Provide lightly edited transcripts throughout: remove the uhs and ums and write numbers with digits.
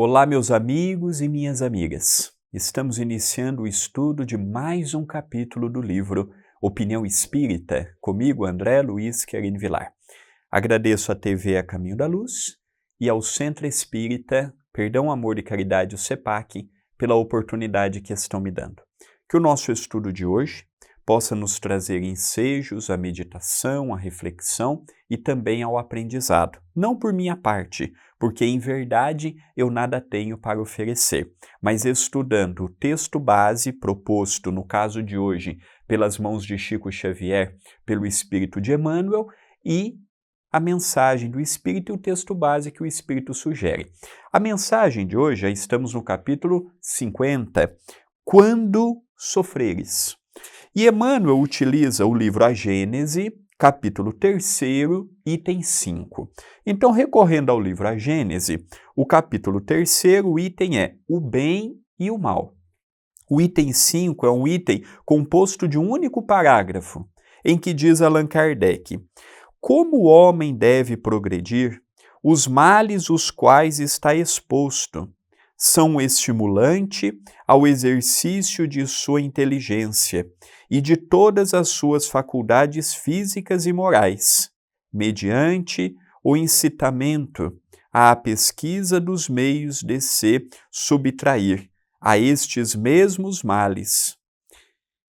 Olá, meus amigos e minhas amigas. Estamos iniciando o estudo de mais um capítulo do livro Opinião Espírita, comigo, André Luiz Querine Vilar. Agradeço à TV A Caminho da Luz e ao Centro Espírita Perdão, Amor e Caridade, o CEPAC, pela oportunidade que estão me dando. Que o nosso estudo de hoje possa nos trazer ensejos à meditação, à reflexão e também ao aprendizado. Não por minha parte, porque em verdade eu nada tenho para oferecer, mas estudando o texto base proposto, no caso de hoje, pelas mãos de Chico Xavier, pelo Espírito de Emmanuel, e a mensagem do Espírito e o texto base que o Espírito sugere. A mensagem de hoje, já estamos no capítulo 50, Quando Sofreres. E Emmanuel utiliza o livro A Gênese, capítulo 3º, item 5. Então, recorrendo ao livro A Gênese, o capítulo 3º, o item é o bem e o mal. O item 5 é um item composto de um único parágrafo, em que diz Allan Kardec: como o homem deve progredir, os males os quais está exposto são um estimulante ao exercício de sua inteligência e de todas as suas faculdades físicas e morais, mediante o incitamento à pesquisa dos meios de se subtrair a estes mesmos males.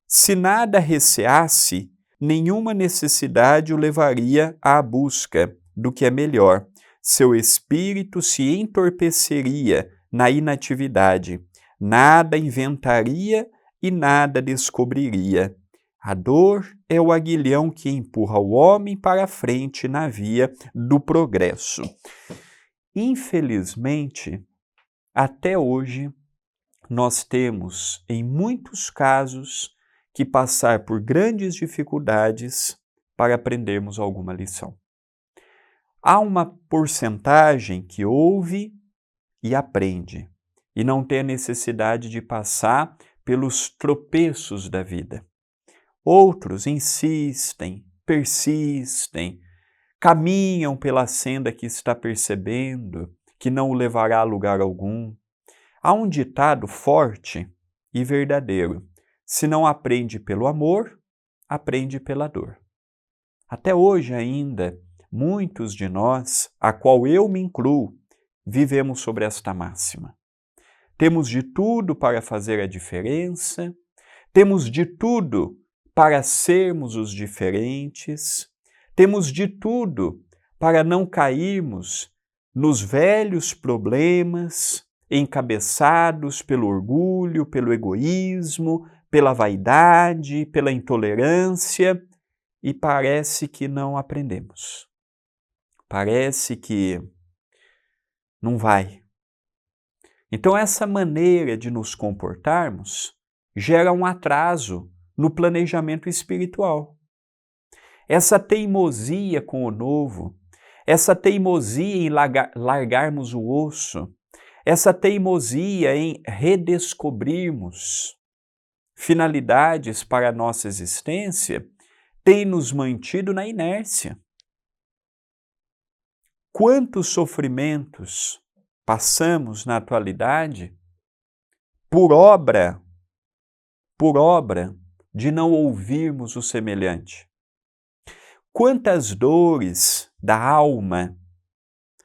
Se nada receasse, nenhuma necessidade o levaria à busca do que é melhor. Seu espírito se entorpeceria na inatividade, nada inventaria e nada descobriria. A dor é o aguilhão que empurra o homem para a frente na via do progresso. Infelizmente, até hoje, nós temos, em muitos casos, que passar por grandes dificuldades para aprendermos alguma lição. Há uma porcentagem que ouve e aprende, e não tem a necessidade de passar pelos tropeços da vida. Outros insistem, persistem, caminham pela senda que está percebendo, que não o levará a lugar algum. Há um ditado forte e verdadeiro: se não aprende pelo amor, aprende pela dor. Até hoje ainda, muitos de nós, a qual eu me incluo, vivemos sobre esta máxima. Temos de tudo para fazer a diferença, temos de tudo para sermos os diferentes, temos de tudo para não cairmos nos velhos problemas encabeçados pelo orgulho, pelo egoísmo, pela vaidade, pela intolerância, e parece que não aprendemos. Parece que não vai. Então, essa maneira de nos comportarmos gera um atraso no planejamento espiritual. Essa teimosia com o novo, essa teimosia em largarmos o osso, essa teimosia em redescobrirmos finalidades para a nossa existência tem nos mantido na inércia. Quantos sofrimentos passamos na atualidade por obra de não ouvirmos o semelhante? Quantas dores da alma,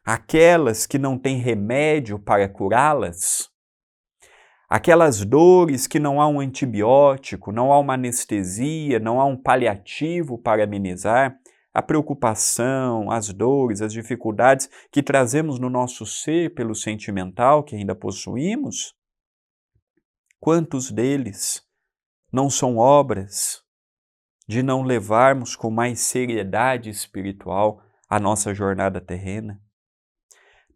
aquelas que não têm remédio para curá-las, aquelas dores que não há um antibiótico, não há uma anestesia, não há um paliativo para amenizar, a preocupação, as dores, as dificuldades que trazemos no nosso ser pelo sentimental que ainda possuímos, quantos deles não são obras de não levarmos com mais seriedade espiritual a nossa jornada terrena?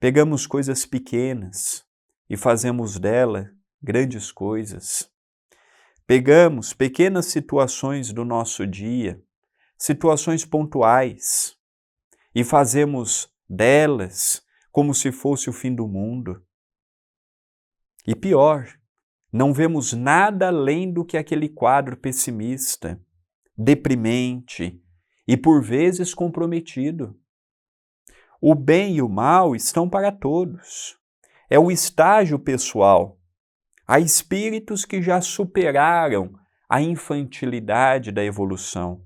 Pegamos coisas pequenas e fazemos dela grandes coisas. Pegamos pequenas situações do nosso dia, situações pontuais, e fazemos delas como se fosse o fim do mundo. E pior, não vemos nada além do que aquele quadro pessimista, deprimente e por vezes comprometido. O bem e o mal estão para todos. é o estágio pessoal. Há espíritos que já superaram a infantilidade da evolução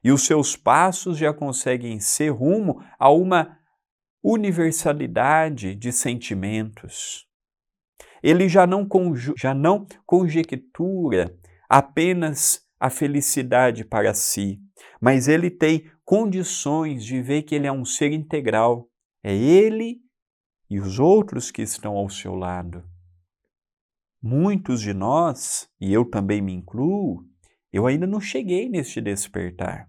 e os seus passos já conseguem ser rumo a uma universalidade de sentimentos. Ele já não conjectura apenas a felicidade para si, mas ele tem condições de ver que ele é um ser integral. É ele e os outros que estão ao seu lado. Muitos de nós, e eu também me incluo, eu ainda não cheguei neste despertar.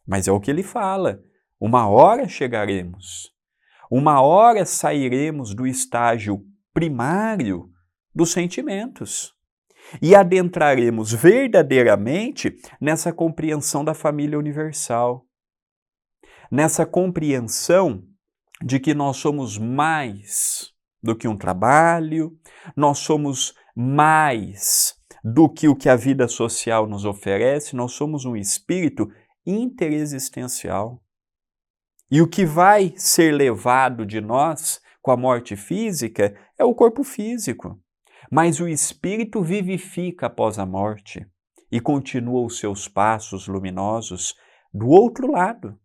Mas é o que ele fala, uma hora chegaremos, uma hora sairemos do estágio primário dos sentimentos e adentraremos verdadeiramente nessa compreensão da família universal, nessa compreensão de que nós somos mais do que um trabalho, nós somos mais do que o que a vida social nos oferece, nós somos um espírito interexistencial. E o que vai ser levado de nós com a morte física é o corpo físico. Mas o espírito vivifica após a morte e continua os seus passos luminosos do outro lado.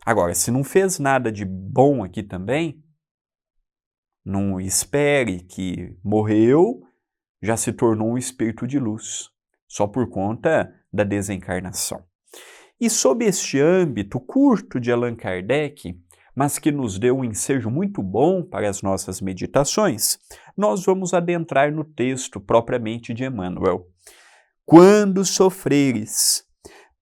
Agora, se não fez nada de bom aqui também, não espere que morreu, já se tornou um espírito de luz, só por conta da desencarnação. E sob este âmbito curto de Allan Kardec, mas que nos deu um ensejo muito bom para as nossas meditações, nós vamos adentrar no texto propriamente de Emmanuel. Quando sofreres,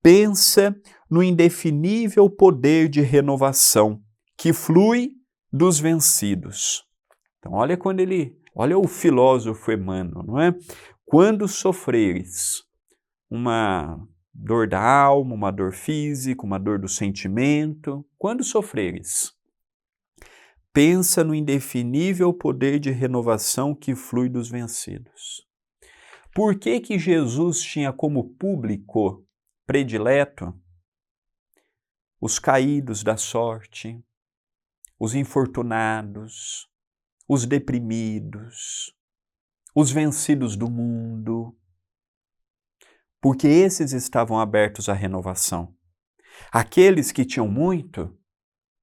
pensa no indefinível poder de renovação que flui dos vencidos. Então olha o filósofo Emmanuel, não é? Quando sofreres uma dor da alma, uma dor física, uma dor do sentimento, quando sofreres, pensa no indefinível poder de renovação que flui dos vencidos. Por que que Jesus tinha como público predileto os caídos da sorte, os infortunados, os deprimidos, os vencidos do mundo? Porque esses estavam abertos à renovação. Aqueles que tinham muito,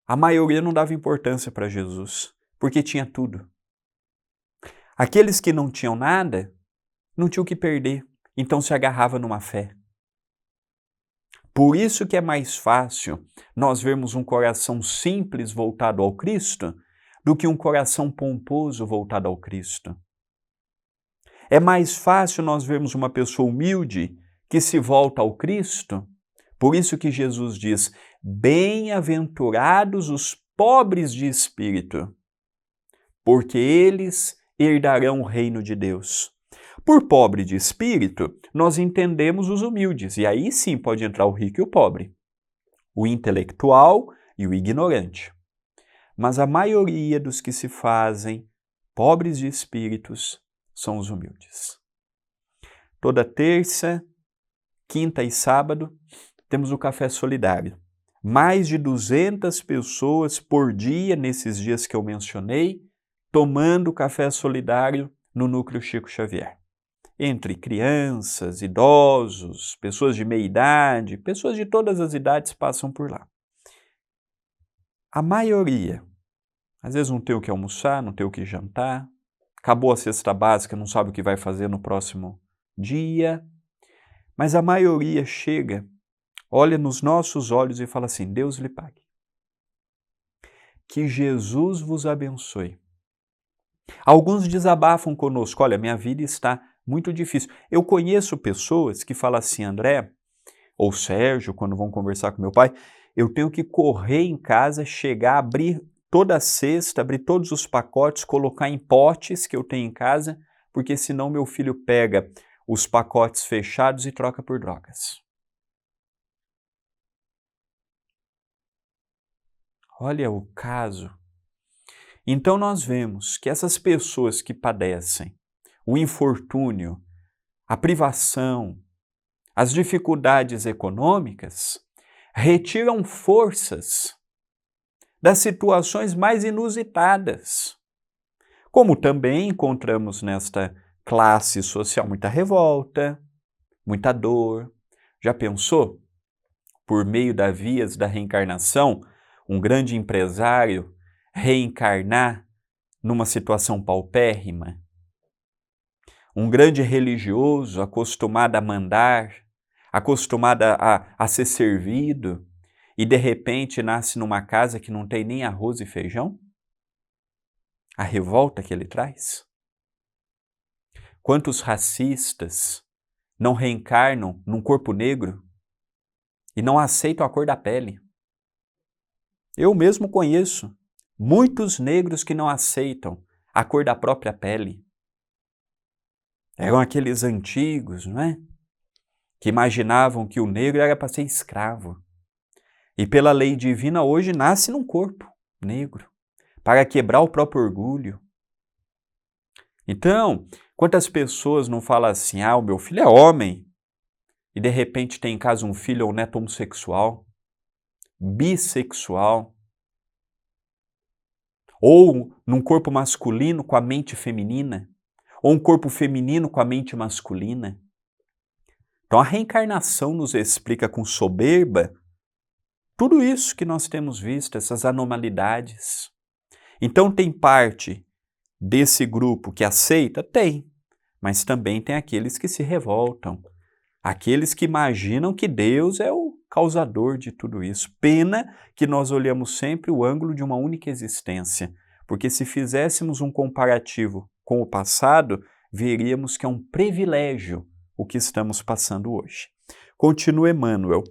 a maioria não dava importância para Jesus, porque tinha tudo. Aqueles que não tinham nada, não tinham o que perder, então se agarrava numa fé. Por isso que é mais fácil nós vermos um coração simples voltado ao Cristo do que um coração pomposo voltado ao Cristo. É mais fácil nós vermos uma pessoa humilde que se volta ao Cristo. Por isso que Jesus diz, bem-aventurados os pobres de espírito, porque eles herdarão o reino de Deus. Por pobre de espírito, nós entendemos os humildes, e aí sim pode entrar o rico e o pobre, o intelectual e o ignorante. Mas a maioria dos que se fazem pobres de espíritos são os humildes. Toda terça, quinta e sábado, temos o Café Solidário. Mais de 200 pessoas por dia, nesses dias que eu mencionei, tomando Café Solidário no Núcleo Chico Xavier. Entre crianças, idosos, pessoas de meia idade, pessoas de todas as idades passam por lá. A maioria, às vezes não tem o que almoçar, não tem o que jantar, acabou a cesta básica, não sabe o que vai fazer no próximo dia, mas a maioria chega, olha nos nossos olhos e fala assim, Deus lhe pague. Que Jesus vos abençoe. Alguns desabafam conosco, olha, minha vida está muito difícil. Eu conheço pessoas que falam assim, André, ou Sérgio, quando vão conversar com meu pai, eu tenho que correr em casa, chegar, abrir toda a cesta, abrir todos os pacotes, colocar em potes que eu tenho em casa, porque senão meu filho pega os pacotes fechados e troca por drogas. Olha o caso. Então nós vemos que essas pessoas que padecem o infortúnio, a privação, as dificuldades econômicas, retiram forças das situações mais inusitadas. Como também encontramos nesta classe social muita revolta, muita dor. Já pensou? Por meio das vias da reencarnação, um grande empresário reencarnar numa situação paupérrima? Um grande religioso acostumado a mandar, acostumado a ser servido, e de repente nasce numa casa que não tem nem arroz e feijão? A revolta que ele traz? Quantos racistas não reencarnam num corpo negro e não aceitam a cor da pele? Eu mesmo conheço muitos negros que não aceitam a cor da própria pele. Eram aqueles antigos, não é? Que imaginavam que o negro era para ser escravo. E pela lei divina hoje nasce num corpo negro, para quebrar o próprio orgulho. Então, quantas pessoas não falam assim, o meu filho é homem, e de repente tem em casa um filho ou um neto homossexual, bissexual, ou num corpo masculino com a mente feminina, ou um corpo feminino com a mente masculina. Então a reencarnação nos explica com soberba tudo isso que nós temos visto, essas anormalidades. Então tem parte desse grupo que aceita? Tem, mas também tem aqueles que se revoltam, aqueles que imaginam que Deus é o causador de tudo isso. Pena que nós olhamos sempre o ângulo de uma única existência, porque se fizéssemos um comparativo com o passado, veríamos que é um privilégio o que estamos passando hoje. Continua Emmanuel.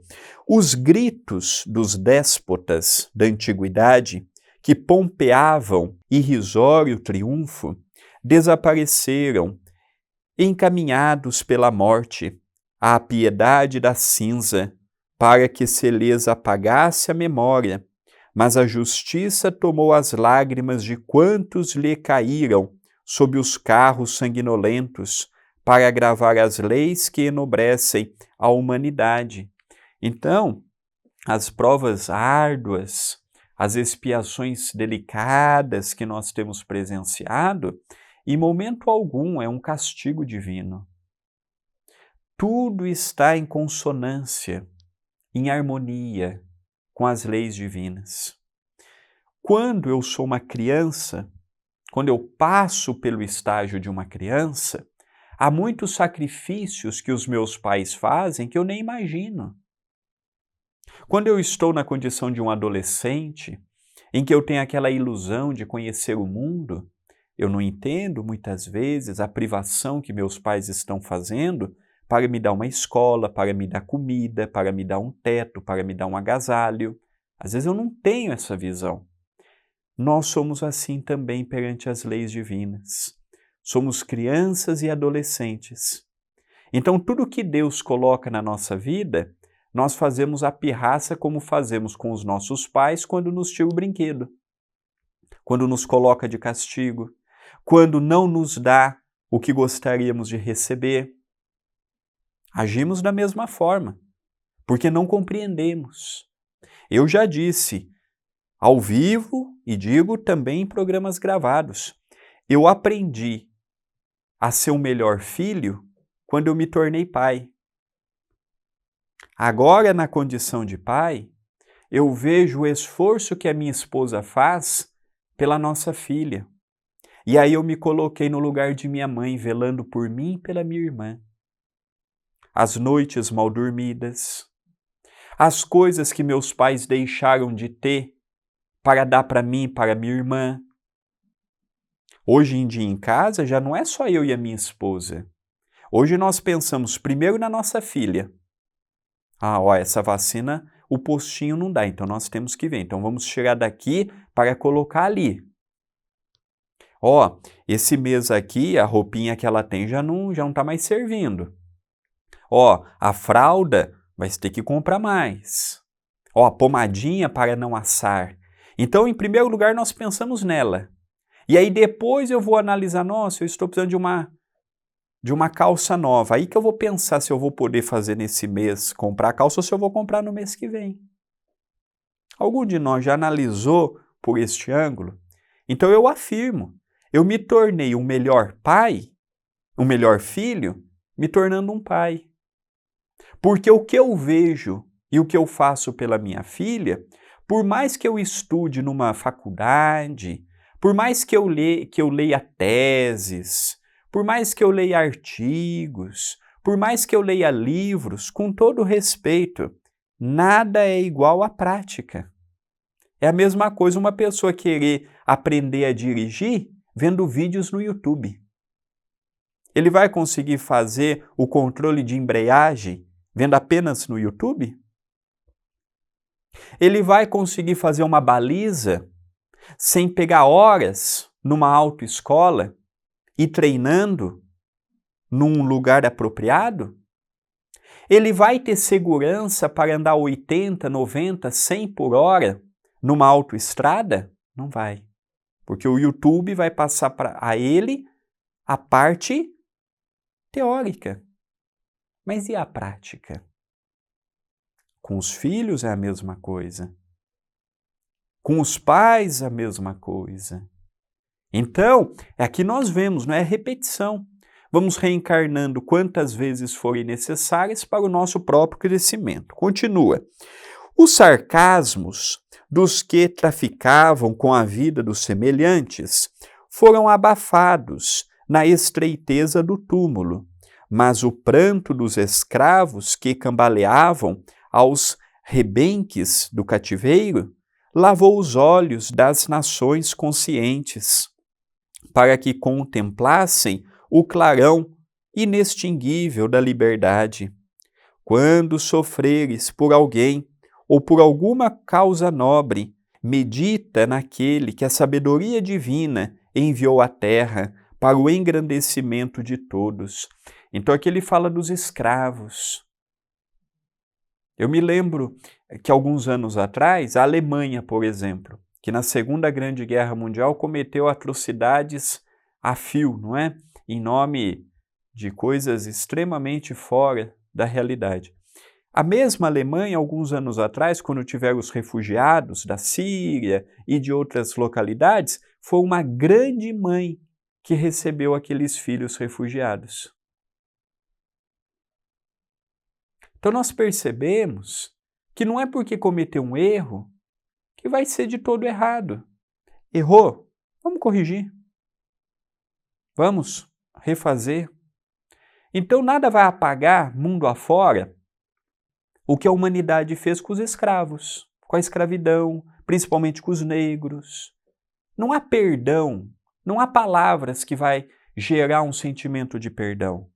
Os gritos dos déspotas da antiguidade, que pompeavam irrisório triunfo, desapareceram, encaminhados pela morte à piedade da cinza, para que se lhes apagasse a memória, mas a justiça tomou as lágrimas de quantos lhe caíram sob os carros sanguinolentos, para agravar as leis que enobrecem a humanidade. Então, as provas árduas, as expiações delicadas que nós temos presenciado, em momento algum é um castigo divino. Tudo está em consonância, em harmonia com as leis divinas. Quando eu sou uma criança, quando eu passo pelo estágio de uma criança, há muitos sacrifícios que os meus pais fazem que eu nem imagino. Quando eu estou na condição de um adolescente, em que eu tenho aquela ilusão de conhecer o mundo, eu não entendo muitas vezes a privação que meus pais estão fazendo para me dar uma escola, para me dar comida, para me dar um teto, para me dar um agasalho. Às vezes eu não tenho essa visão. Nós somos assim também perante as leis divinas. Somos crianças e adolescentes. Então, tudo que Deus coloca na nossa vida, nós fazemos a pirraça como fazemos com os nossos pais quando nos tira o brinquedo, quando nos coloca de castigo, quando não nos dá o que gostaríamos de receber. Agimos da mesma forma, porque não compreendemos. Eu já disse, ao vivo, e digo também em programas gravados, eu aprendi a ser o melhor filho quando eu me tornei pai. Agora, na condição de pai, eu vejo o esforço que a minha esposa faz pela nossa filha. E aí eu me coloquei no lugar de minha mãe, velando por mim e pela minha irmã. As noites mal dormidas, as coisas que meus pais deixaram de ter para dar para mim e para minha irmã. Hoje em dia em casa já não é só eu e a minha esposa. Hoje nós pensamos primeiro na nossa filha. Essa vacina, o postinho não dá, então nós temos que ver. Então vamos tirar daqui para colocar ali. Esse mês aqui, a roupinha que ela tem já não está mais servindo. A fralda vai ter que comprar mais. A pomadinha para não assar. Então, em primeiro lugar, nós pensamos nela. E aí depois eu vou analisar, nossa, eu estou precisando de uma calça nova. Aí que eu vou pensar se eu vou poder fazer nesse mês comprar a calça ou se eu vou comprar no mês que vem. Algum de nós já analisou por este ângulo? Então eu afirmo, eu me tornei um melhor pai, um melhor filho, me tornando um pai. Porque o que eu vejo e o que eu faço pela minha filha, por mais que eu estude numa faculdade, por mais que eu leia teses, por mais que eu leia artigos, por mais que eu leia livros, com todo respeito, nada é igual à prática. É a mesma coisa uma pessoa querer aprender a dirigir vendo vídeos no YouTube. Ele vai conseguir fazer o controle de embreagem vendo apenas no YouTube? Ele vai conseguir fazer uma baliza sem pegar horas numa autoescola e treinando num lugar apropriado? Ele vai ter segurança para andar 80, 90, 100 por hora numa autoestrada? Não vai. Porque o YouTube vai passar a ele a parte teórica. Mas e a prática? Com os filhos é a mesma coisa. Com os pais é a mesma coisa. Então, aqui nós vemos, não é repetição. Vamos reencarnando quantas vezes forem necessárias para o nosso próprio crescimento. Continua. Os sarcasmos dos que traficavam com a vida dos semelhantes foram abafados na estreiteza do túmulo, mas o pranto dos escravos que cambaleavam aos rebenques do cativeiro lavou os olhos das nações conscientes, para que contemplassem o clarão inextinguível da liberdade. Quando sofreres por alguém ou por alguma causa nobre, medita naquele que a sabedoria divina enviou à terra para o engrandecimento de todos. Então aqui ele fala dos escravos. Eu me lembro que alguns anos atrás, a Alemanha, por exemplo, que na Segunda Grande Guerra Mundial cometeu atrocidades a fio, não é? Em nome de coisas extremamente fora da realidade. A mesma Alemanha, alguns anos atrás, quando tiveram os refugiados da Síria e de outras localidades, foi uma grande mãe que recebeu aqueles filhos refugiados. Então nós percebemos que não é porque cometeu um erro que vai ser de todo errado. Errou? Vamos corrigir. Vamos refazer. Então nada vai apagar, mundo afora, o que a humanidade fez com os escravos, com a escravidão, principalmente com os negros. Não há perdão, não há palavras que vai gerar um sentimento de perdão.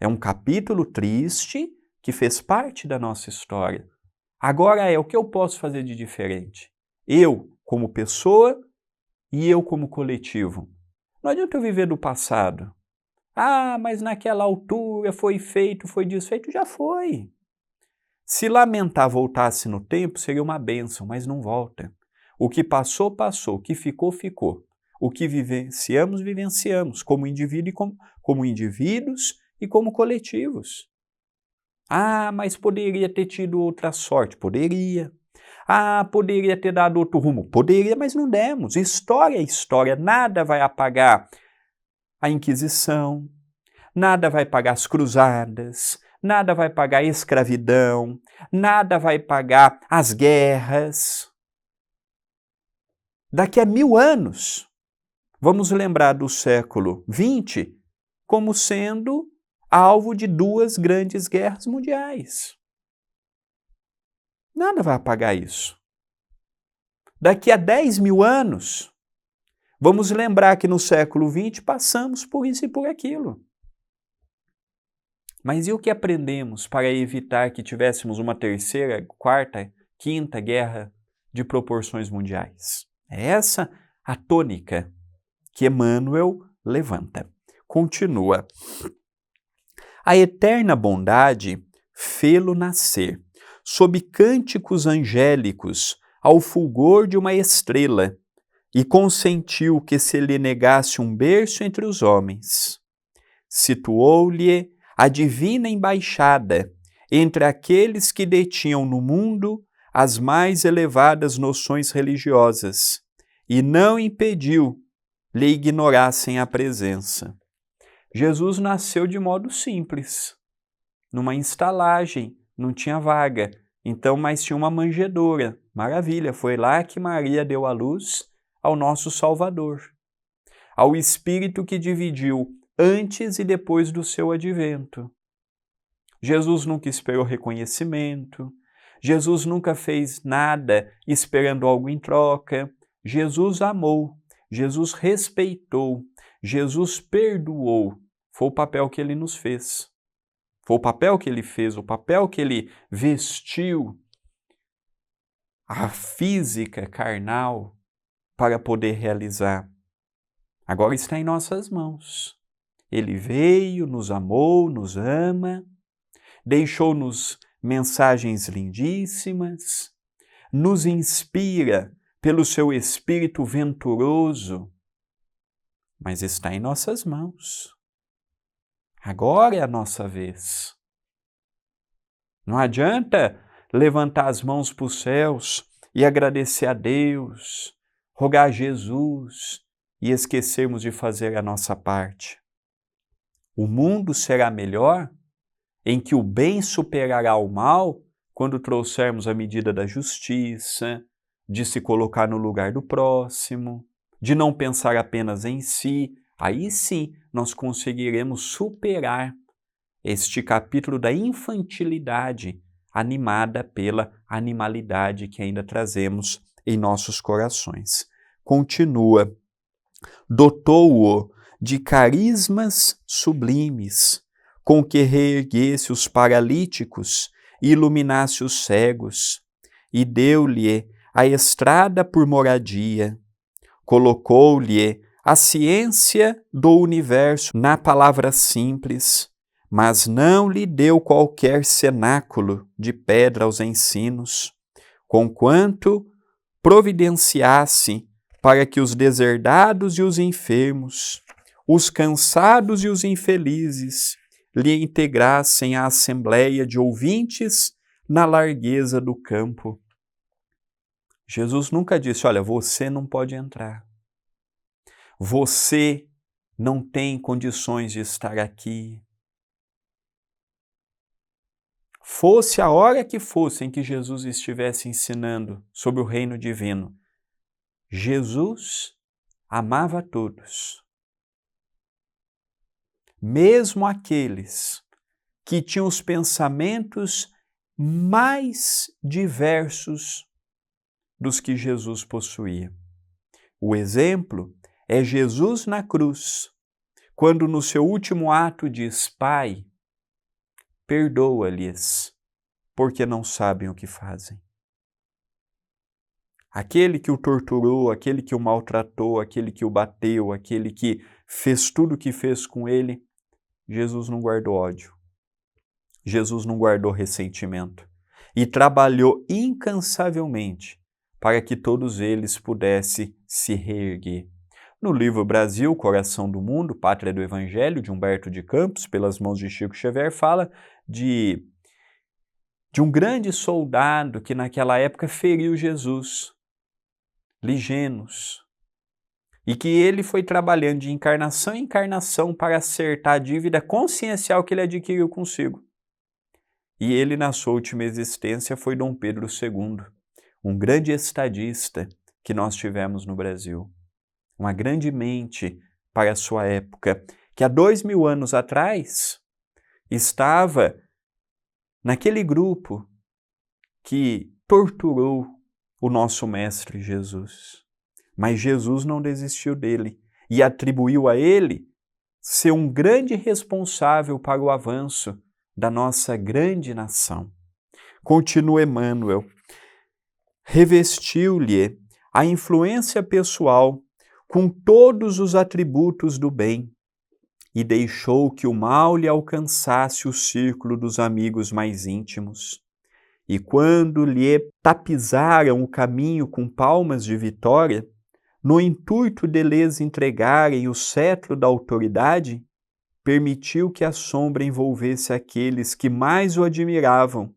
É um capítulo triste que fez parte da nossa história. Agora o que eu posso fazer de diferente? Eu, como pessoa, e eu, como coletivo. Não adianta eu viver do passado. Ah, mas naquela altura foi feito, foi desfeito. Já foi. Se lamentar voltasse no tempo, seria uma bênção, mas não volta. O que passou, passou. O que ficou, ficou. O que vivenciamos, vivenciamos, como indivíduo como indivíduos e como coletivos. Ah, mas poderia ter tido outra sorte. Poderia. Ah, poderia ter dado outro rumo. Poderia, mas não demos. História é história. Nada vai apagar a Inquisição, nada vai apagar as cruzadas, nada vai apagar a escravidão, nada vai apagar as guerras. Daqui a 1000 anos, vamos lembrar do século XX como sendo alvo de 2 grandes guerras mundiais. Nada vai apagar isso. Daqui a 10.000 anos, vamos lembrar que no século XX passamos por isso e por aquilo. Mas e o que aprendemos para evitar que tivéssemos uma 3ª, 4ª, 5ª guerra de proporções mundiais? É essa a tônica que Emmanuel levanta. Continua. A eterna bondade fê-lo nascer, sob cânticos angélicos, ao fulgor de uma estrela, e consentiu que se lhe negasse um berço entre os homens. Situou-lhe a divina embaixada entre aqueles que detinham no mundo as mais elevadas noções religiosas e não impediu lhe ignorassem a presença. Jesus nasceu de modo simples, numa estalagem, não tinha vaga, então, mas tinha uma manjedoura. Maravilha, foi lá que Maria deu à luz ao nosso Salvador, ao Espírito que dividiu antes e depois do seu advento. Jesus nunca esperou reconhecimento, Jesus nunca fez nada esperando algo em troca. Jesus amou, Jesus respeitou, Jesus perdoou. Foi o papel que ele nos fez. Foi o papel que ele fez, o papel que ele vestiu a física carnal para poder realizar. Agora está em nossas mãos. Ele veio, nos amou, nos ama, deixou-nos mensagens lindíssimas, nos inspira pelo seu espírito venturoso, mas está em nossas mãos. Agora é a nossa vez. Não adianta levantar as mãos para os céus e agradecer a Deus, rogar a Jesus e esquecermos de fazer a nossa parte. O mundo será melhor em que o bem superará o mal quando trouxermos a medida da justiça, de se colocar no lugar do próximo, de não pensar apenas em si. Aí sim nós conseguiremos superar este capítulo da infantilidade animada pela animalidade que ainda trazemos em nossos corações. Continua, dotou-o de carismas sublimes, com que reerguesse os paralíticos e iluminasse os cegos, e deu-lhe a estrada por moradia, colocou-lhe a ciência do universo na palavra simples, mas não lhe deu qualquer cenáculo de pedra aos ensinos, conquanto providenciasse para que os deserdados e os enfermos, os cansados e os infelizes, lhe integrassem a assembleia de ouvintes na largueza do campo. Jesus nunca disse, olha, você não pode entrar. Você não tem condições de estar aqui. Fosse a hora que fosse em que Jesus estivesse ensinando sobre o reino divino, Jesus amava a todos. Mesmo aqueles que tinham os pensamentos mais diversos dos que Jesus possuía. O exemplo é Jesus na cruz, quando no seu último ato diz, Pai, perdoa-lhes, porque não sabem o que fazem. Aquele que o torturou, aquele que o maltratou, aquele que o bateu, aquele que fez tudo o que fez com ele, Jesus não guardou ódio. Jesus não guardou ressentimento. E trabalhou incansavelmente para que todos eles pudessem se reerguer. No livro Brasil, Coração do Mundo, Pátria do Evangelho, de Humberto de Campos, pelas mãos de Chico Xavier, fala de um grande soldado que naquela época feriu Jesus, Ligenos, e que ele foi trabalhando de encarnação em encarnação para acertar a dívida consciencial que ele adquiriu consigo. E ele, na sua última existência, foi Dom Pedro II, um grande estadista que nós tivemos no Brasil. Uma grande mente para a sua época, que há 2000 anos atrás estava naquele grupo que torturou o nosso Mestre Jesus. Mas Jesus não desistiu dele e atribuiu a ele ser um grande responsável para o avanço da nossa grande nação. Continua Emmanuel. Revestiu-lhe a influência pessoal com todos os atributos do bem e deixou que o mal lhe alcançasse o círculo dos amigos mais íntimos. E quando lhe tapizaram o caminho com palmas de vitória, no intuito de lhes entregarem o cetro da autoridade, permitiu que a sombra envolvesse aqueles que mais o admiravam,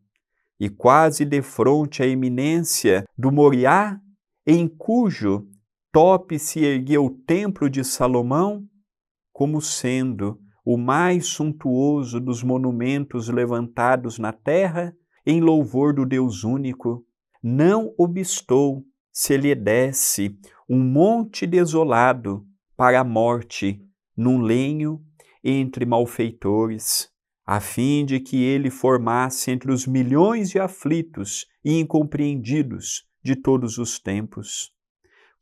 e quase defronte à eminência do Moriá, em cujo tope se ergueu o Templo de Salomão, como sendo o mais suntuoso dos monumentos levantados na terra, em louvor do Deus único, não obstou se lhe desse um monte desolado para a morte, num lenho entre malfeitores, a fim de que ele formasse entre os milhões de aflitos e incompreendidos de todos os tempos.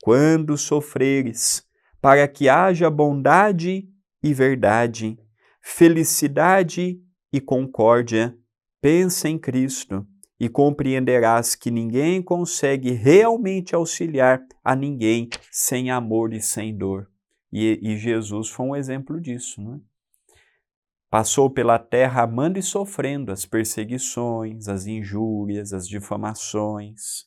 Quando sofreres, para que haja bondade e verdade, felicidade e concórdia, pensa em Cristo e compreenderás que ninguém consegue realmente auxiliar a ninguém sem amor e sem dor. E Jesus foi um exemplo disso, não é? Passou pela terra amando e sofrendo as perseguições, as injúrias, as difamações.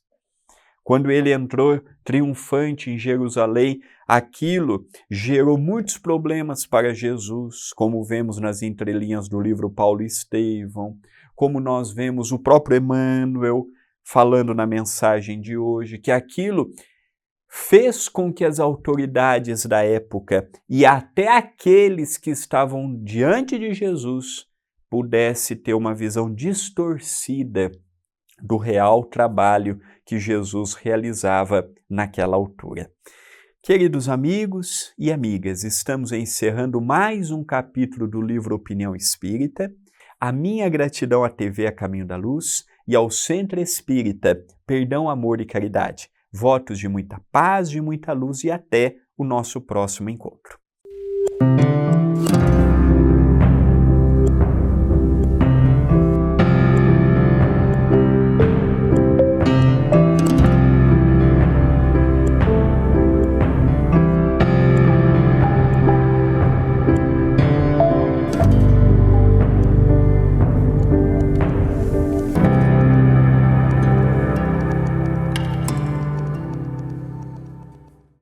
Quando ele entrou triunfante em Jerusalém, aquilo gerou muitos problemas para Jesus, como vemos nas entrelinhas do livro Paulo e Estevão, como nós vemos o próprio Emmanuel falando na mensagem de hoje, que aquilo fez com que as autoridades da época e até aqueles que estavam diante de Jesus pudessem ter uma visão distorcida do real trabalho que Jesus realizava naquela altura. Queridos amigos e amigas, estamos encerrando mais um capítulo do livro Opinião Espírita. A minha gratidão à TV A Caminho da Luz e ao Centro Espírita Perdão, Amor e Caridade. Votos de muita paz, de muita luz e até o nosso próximo encontro.